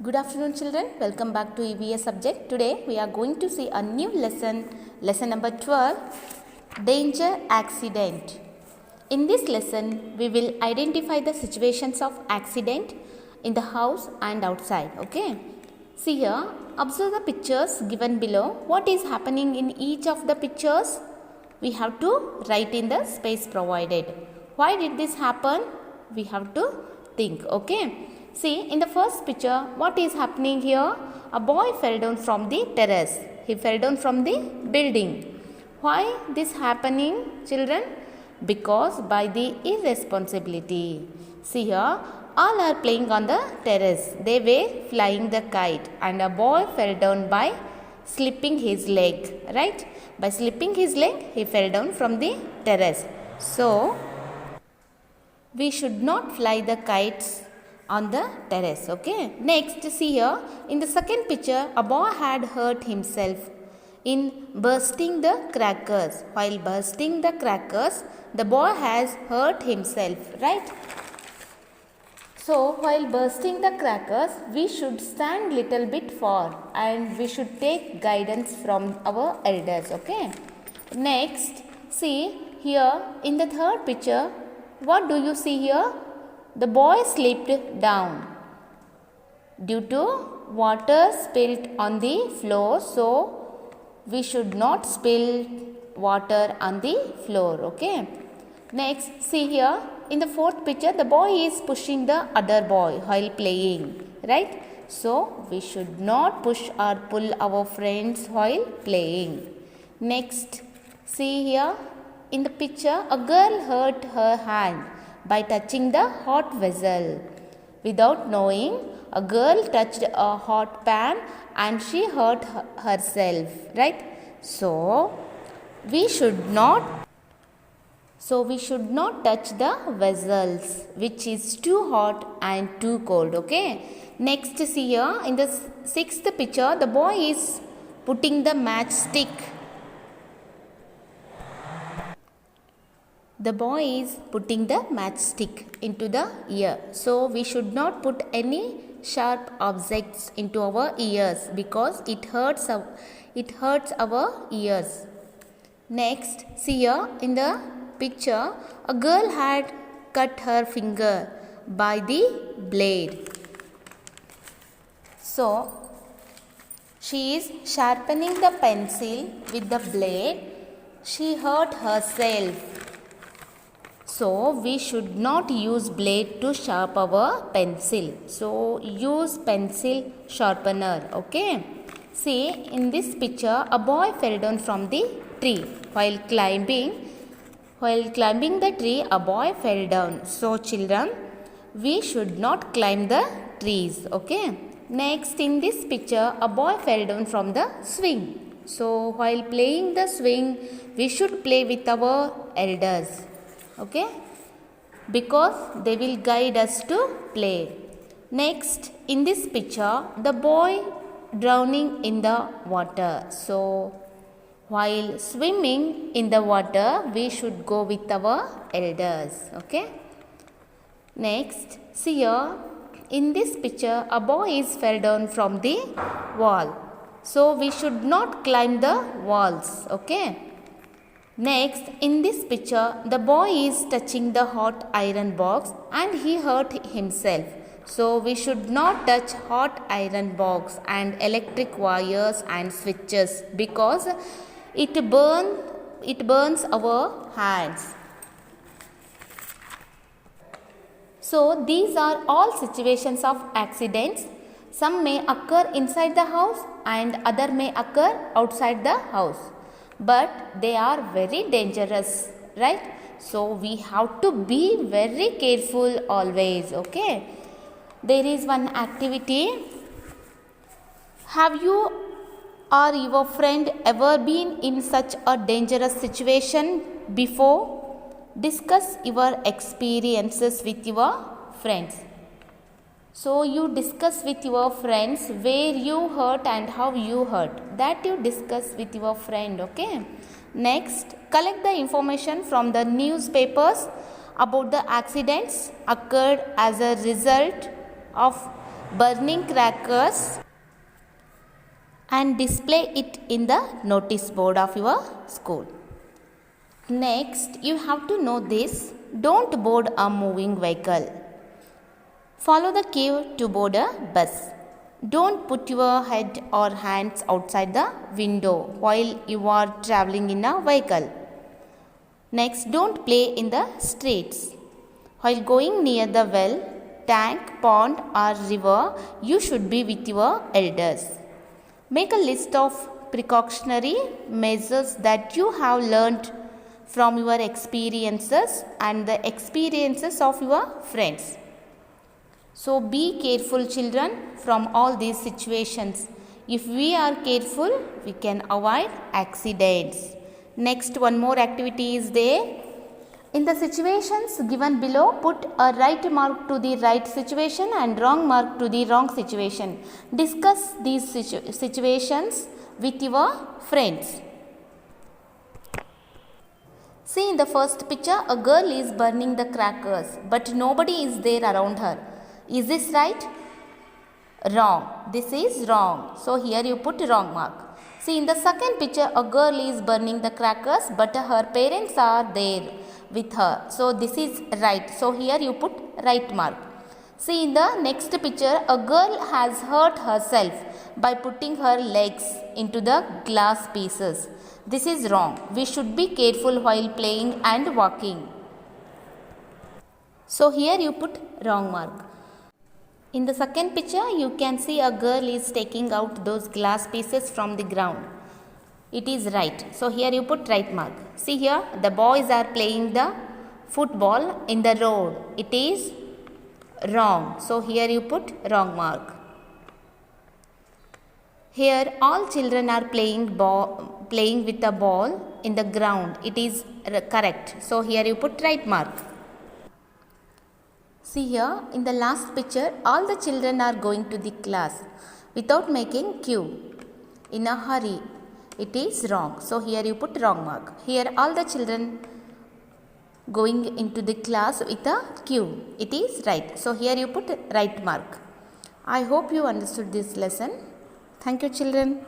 Good afternoon children, welcome back to EVS subject. Today we are going to see a new lesson number 12, Danger Accident. In this lesson, we will identify the situations of accident in the house and outside. Okay. See here, observe the pictures given below. What is happening in each of the pictures? We have to write in the space provided. Why did this happen? We have to think. Okay. See, in the first picture, what is happening here? A boy fell down from the terrace. He fell down from the building. Why this happening, children? Because by the irresponsibility. See here, all are playing on the terrace. They were flying the kite and a boy fell down by slipping his leg. Right? By slipping his leg, he fell down from the terrace. So, we should not fly the kites on the terrace. Okay. Next, see here, in the second picture, a boy had hurt himself in bursting the crackers. While bursting the crackers, the boy has hurt himself, right? So, while bursting the crackers, we should stand little bit far and we should take guidance from our elders. Okay. Next, see here in the third picture, what do you see here? The boy slipped down due to water spilled on the floor. So, we should not spill water on the floor. Okay. Next, see here in the fourth picture, the boy is pushing the other boy while playing. Right. So, we should not push or pull our friends while playing. Next, see here in the picture, a girl hurt her hand by touching the hot vessel. Without knowing, a girl touched a hot pan and she hurt herself, right? So, we should not touch the vessels which is too hot and too cold, okay? Next, see here in the sixth picture, the boy is putting the matchstick. The boy is putting the matchstick into the ear. So, we should not put any sharp objects into our ears because it hurts our ears. Next, see here in the picture, a girl had cut her finger by the blade. So, she is sharpening the pencil with the blade. She hurt herself. So, we should not use blade to sharpen our pencil. So, use pencil sharpener. Okay. See, in this picture, a boy fell down from the tree. While climbing the tree, a boy fell down. So, children, we should not climb the trees. Okay. Next, in this picture, a boy fell down from the swing. So, while playing the swing, we should play with our elders. Okay, because they will guide us to play. Next, in this picture, the boy drowning in the water. So, while swimming in the water, we should go with our elders. Okay. Next, see here, in this picture, a boy is fell down from the wall. So, we should not climb the walls. Okay. Next, in this picture, the boy is touching the hot iron box and he hurt himself. So, we should not touch hot iron box and electric wires and switches because it burns our hands. So, these are all situations of accidents. Some may occur inside the house and other may occur outside the house. But they are very dangerous, right? So, we have to be very careful always, okay? There is one activity. Have you or your friend ever been in such a dangerous situation before? Discuss your experiences with your friends. So, you discuss with your friends where you hurt and how you hurt. That you discuss with your friend, okay? Next, collect the information from the newspapers about the accidents occurred as a result of burning crackers and display it in the notice board of your school. Next, you have to know this. Don't board a moving vehicle. Follow the cue to board a bus. Don't put your head or hands outside the window while you are traveling in a vehicle. Next, don't play in the streets. While going near the well, tank, pond or river, you should be with your elders. Make a list of precautionary measures that you have learned from your experiences and the experiences of your friends. So be careful, children, from all these situations. If we are careful, we can avoid accidents. Next, one more activity is there. In the situations given below, put a right mark to the right situation and wrong mark to the wrong situation. Discuss these situations with your friends. See, in the first picture, a girl is burning the crackers, but nobody is there around her. Is this right? Wrong. This is wrong. So here you put wrong mark. See, in the second picture, a girl is burning the crackers, but her parents are there with her. So this is right. So here you put right mark. See, in the next picture, a girl has hurt herself by putting her legs into the glass pieces. This is wrong. We should be careful while playing and walking. So here you put wrong mark. In the second picture, you can see a girl is taking out those glass pieces from the ground. It is right. So here you put right mark. See here, the boys are playing the football in the road. It is wrong. So here you put wrong mark. Here all children are playing with a ball in the ground. It is correct. So here you put right mark. See here, in the last picture, all the children are going to the class without making queue in a hurry. It is wrong. So here you put wrong mark. Here all the children going into the class with a queue. It is right. So here you put right mark. I hope you understood this lesson. Thank you, children.